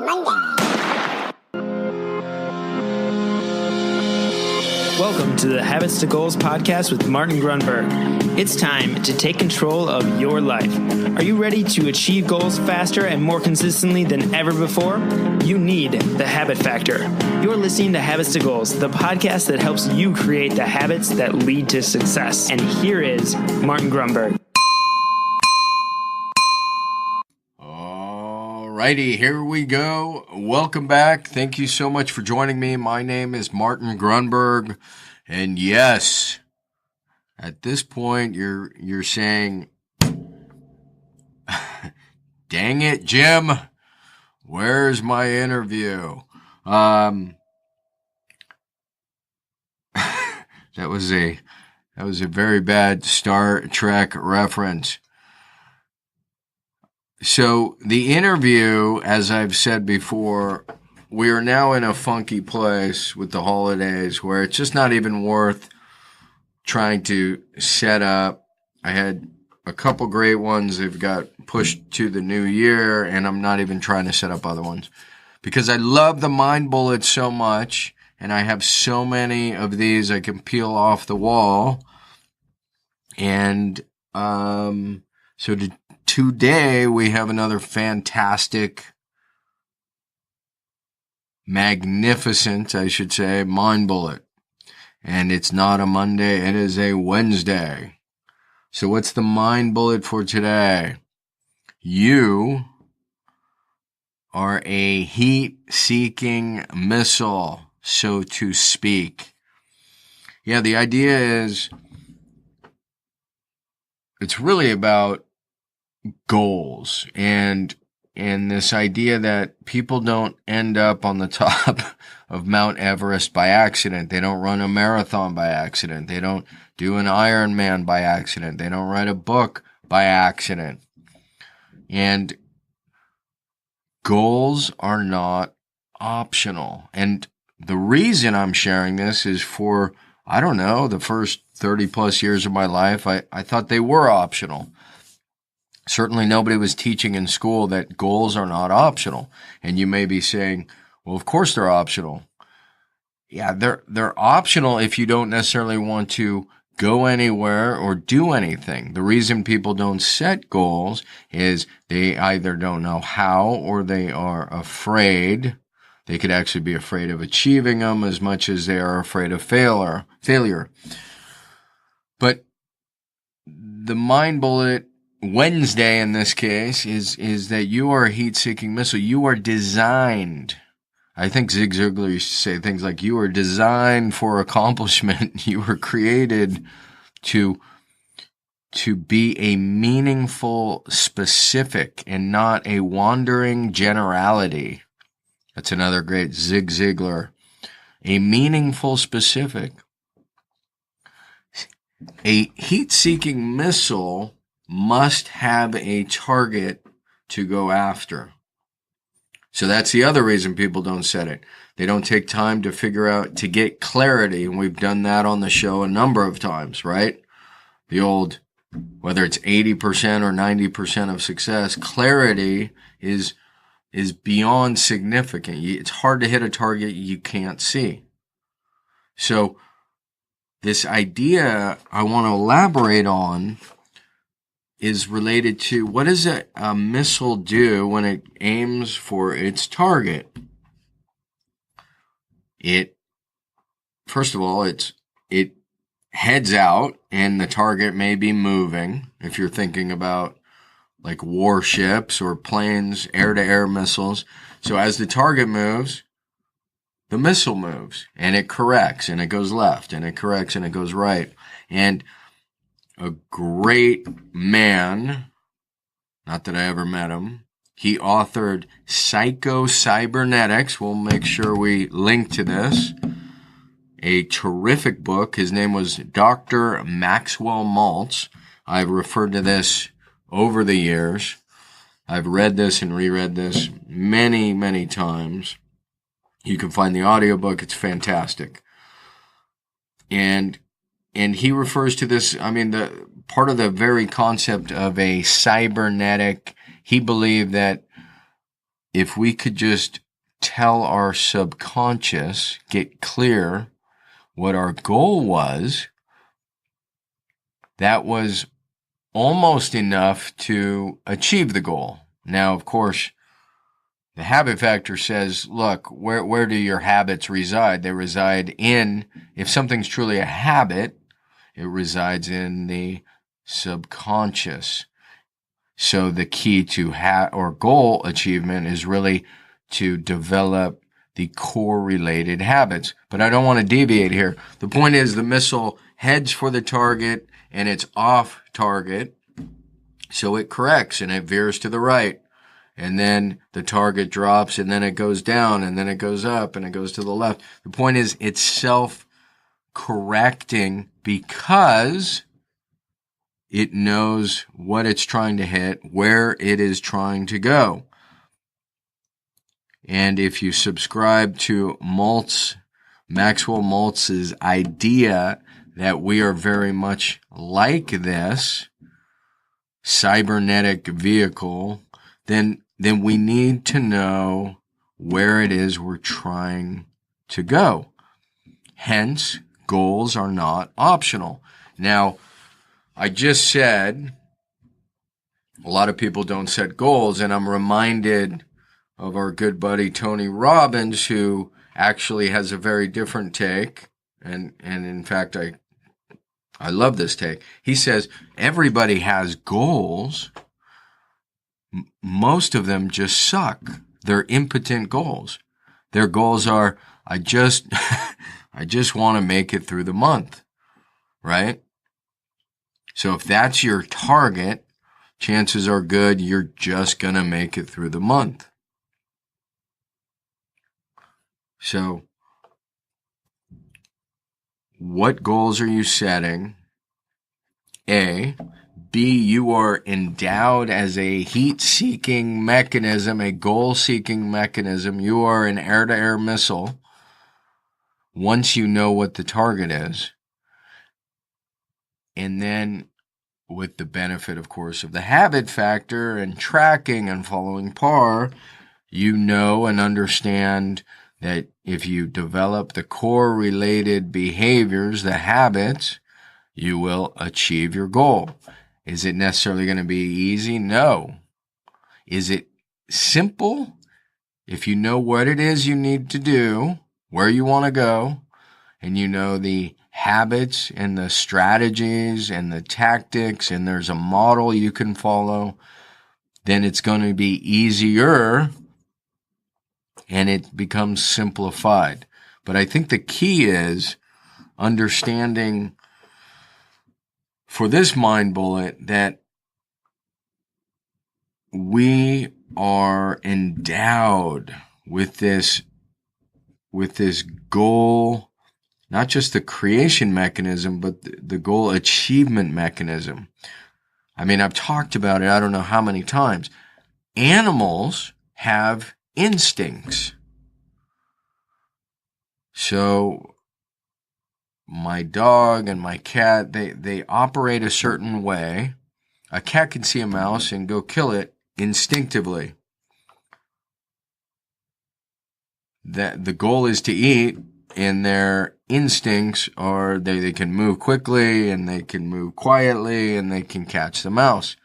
Welcome to the Habits to Goals podcast with Martin Grunberg. It's time to take control of your life. Are you ready to achieve goals faster and more consistently than ever before? You need the habit factor. You're listening to Habits to Goals, the podcast that helps you create the habits that lead to success. And here is Martin Grunberg. Alrighty, here we go. Welcome back. Thank you so much for joining me. My name is Martin Grunberg. And yes, at this point, you're saying, dang it, Jim, where's my interview? That was a very bad Star Trek reference. So the interview, as I've said before, we are now in a funky place with the holidays where it's just not even worth trying to set up. I had a couple great ones. They've got pushed to the new year, and I'm not even trying to set up other ones because I love the mind bullets so much, and I have so many of these I can peel off the wall. And so today we have another fantastic, magnificent, I should say, mind bullet. And it's not a Monday, it is a Wednesday. So what's the mind bullet for today? You are a heat-seeking missile, so to speak. Yeah, the idea is it's really about goals and this idea that people don't end up on the top of Mount Everest by accident. They don't run a marathon by accident. They don't do an Ironman by accident. They don't write a book by accident. And goals are not optional. And the reason I'm sharing this is for, I don't know, the first 30 plus years of my life, I thought they were optional. Certainly nobody was teaching in school that goals are not optional. And you may be saying, well, of course they're optional. Yeah, they're optional if you don't necessarily want to go anywhere or do anything. The reason people don't set goals is they either don't know how or they are afraid. They could actually be afraid of achieving them as much as they are afraid of failure. But the mind bullet Wednesday in this case is that you are a heat-seeking missile. You are designed. I think Zig Ziglar used to say things like, you are designed for accomplishment. You were created to be a meaningful specific and not a wandering generality. That's another great Zig Ziglar. A meaningful specific. A heat-seeking missile must have a target to go after. So that's the other reason people don't set it. They don't take time to figure out, to get clarity, and we've done that on the show a number of times, right? The old, whether it's 80% or 90% of success, clarity is beyond significant. It's hard to hit a target you can't see. So this idea I want to elaborate on is related to what does a missile do when it aims for its target? First of all, it heads out and the target may be moving. If you're thinking about like warships or planes, air-to-air missiles. So as the target moves, the missile moves and it corrects and it goes left and it corrects and it goes right. And a great man, not that I ever met him, he authored Psycho-Cybernetics. We'll make sure we link to this. A terrific book. His name was Dr. Maxwell Maltz. I've referred to this over the years. I've read this and reread this many, many times. You can find the audiobook. It's fantastic. And he refers to this, the part of the very concept of a cybernetic, he believed that if we could just tell our subconscious, get clear what our goal was, that was almost enough to achieve the goal. Now, of course, the habit factor says, look, where do your habits reside? They reside in, if something's truly a habit, it resides in the subconscious. So the key to or goal achievement is really to develop the core-related habits. But I don't want to deviate here. The point is the missile heads for the target and it's off target. So it corrects and it veers to the right. And then the target drops and then it goes down and then it goes up and it goes to the left. The point is it's self-correcting because it knows what it's trying to hit, where it is trying to go. And if you subscribe to Maxwell Maltz's idea that we are very much like this cybernetic vehicle, then we need to know where it is we're trying to go. Hence, goals are not optional. Now, I just said a lot of people don't set goals, and I'm reminded of our good buddy Tony Robbins, who actually has a very different take, and in fact, I love this take. He says, everybody has goals. Most of them just suck. They're impotent goals. Their goals are, I just want to make it through the month, right? So if that's your target, chances are good you're just going to make it through the month. So what goals are you setting? A. B, you are endowed as a heat-seeking mechanism, a goal-seeking mechanism. You are an air-to-air missile once you know what the target is. And then with the benefit, of course, of the habit factor and tracking and following PAR, you know and understand that if you develop the core-related behaviors, the habits, you will achieve your goal. Is it necessarily going to be easy? No. Is it simple? If you know what it is you need to do, where you want to go, and you know the habits and the strategies and the tactics, and there's a model you can follow, then it's going to be easier and it becomes simplified. But I think the key is understanding for this mind bullet that we are endowed with this goal, not just the creation mechanism, but the goal achievement mechanism. I mean, I've talked about it, I don't know how many times. Animals have instincts. So my dog and my cat, they operate a certain way. A cat can see a mouse and go kill it instinctively. That the goal is to eat, and their instincts are they can move quickly and they can move quietly and they can catch the mouse.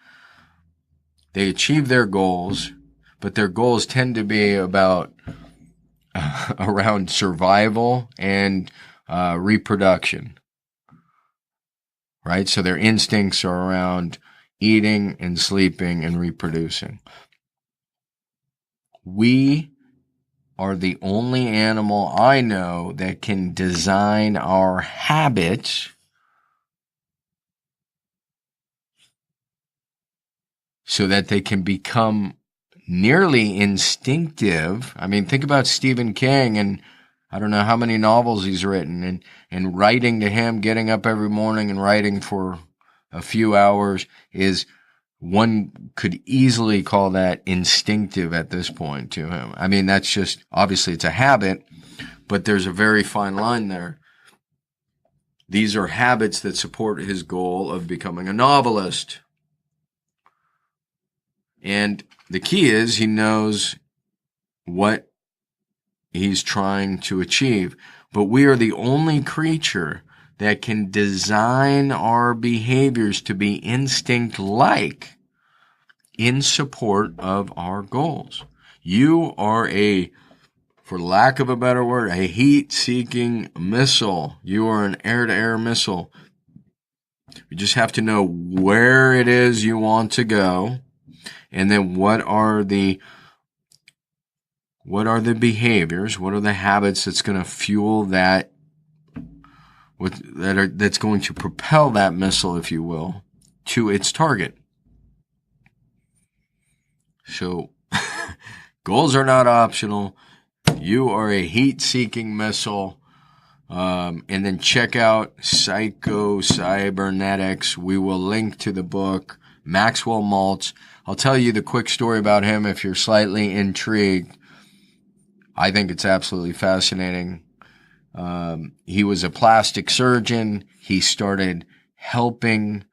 They achieve their goals, but their goals tend to be about around survival and reproduction, right? So their instincts are around eating and sleeping and reproducing. We are the only animal I know that can design our habits so that they can become nearly instinctive. I mean, think about Stephen King, and I don't know how many novels he's written, and writing to him, getting up every morning and writing for a few hours is, one could easily call that instinctive at this point to him. I mean, that's just, obviously it's a habit, but there's a very fine line there. These are habits that support his goal of becoming a novelist. And the key is he knows what he's trying to achieve. But we are the only creature that can design our behaviors to be instinct-like in support of our goals. You are for lack of a better word, a heat-seeking missile. You are an air-to-air missile. You just have to know where it is you want to go, and then what are the behaviors, what are the habits that's going to fuel that, that's going to propel that missile, if you will, to its target. So, goals are not optional. You are a heat-seeking missile. And then check out Psycho-Cybernetics. We will link to the book. Maxwell Maltz. I'll tell you the quick story about him if you're slightly intrigued. I think it's absolutely fascinating. He was a plastic surgeon. He started helping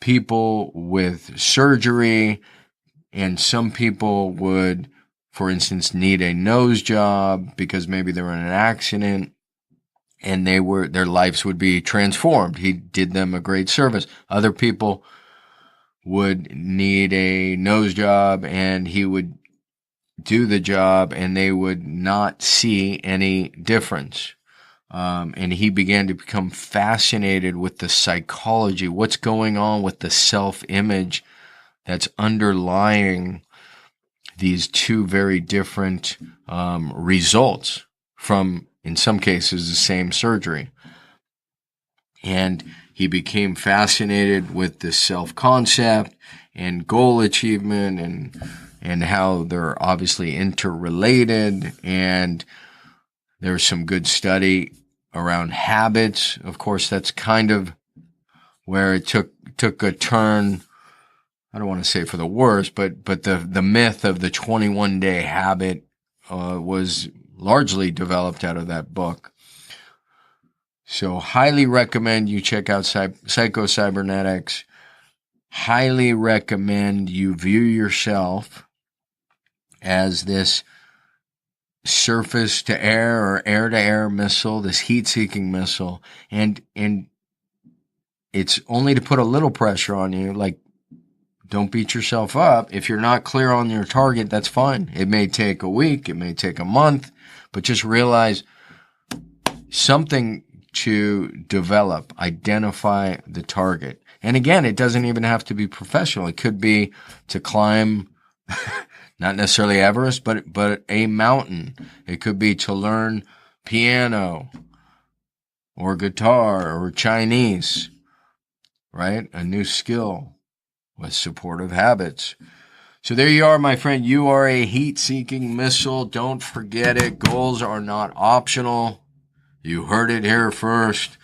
people with surgery, and some people would, for instance, need a nose job because maybe they were in an accident and their lives would be transformed. He did them a great service. Other people would need a nose job and he would do the job and they would not see any difference. And he began to become fascinated with the psychology, what's going on with the self-image that's underlying these two very different results from, in some cases, the same surgery. And he became fascinated with the self-concept and goal achievement and how they're obviously interrelated. And there's some good study around habits. Of course, that's kind of where it took a turn. I don't want to say for the worse, but the myth of the 21-day habit was largely developed out of that book. So highly recommend you check out Psycho-Cybernetics. Highly recommend you view yourself as this surface to air or air to air missile, this heat seeking missile. And it's only to put a little pressure on you, like, don't beat yourself up. If you're not clear on your target, that's fine. It may take a week, it may take a month, but just realize something to develop, identify the target. And again, it doesn't even have to be professional. It could be to climb, not necessarily Everest, but a mountain. It could be to learn piano or guitar or Chinese, right? A new skill with supportive habits. So there you are, my friend. You are a heat-seeking missile. Don't forget it. Goals are not optional. You heard it here first.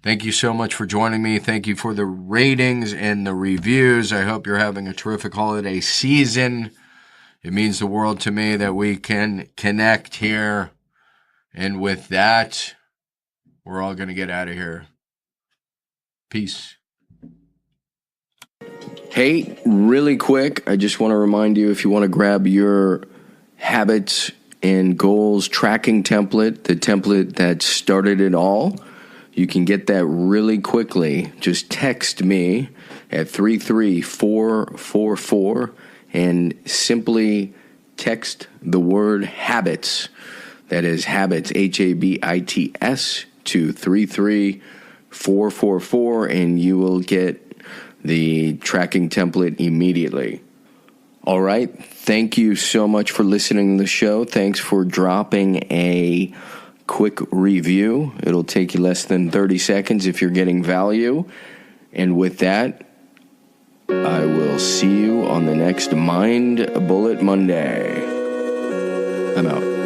Thank you so much for joining me. Thank you for the ratings and the reviews. I hope you're having a terrific holiday season. It means the world to me that we can connect here. And with that, we're all going to get out of here. Peace. Hey, really quick, I just want to remind you, if you want to grab your habits and goals tracking template, the template that started it all, you can get that really quickly. Just text me at 33444 and simply text the word habits. That is habits, HABITS, to 33444, and you will get the tracking template immediately. All right. Thank you so much for listening to the show. Thanks for dropping a quick review. It'll take you less than 30 seconds if you're getting value. And with that, I will see you on the next Mind Bullet Monday. I'm out.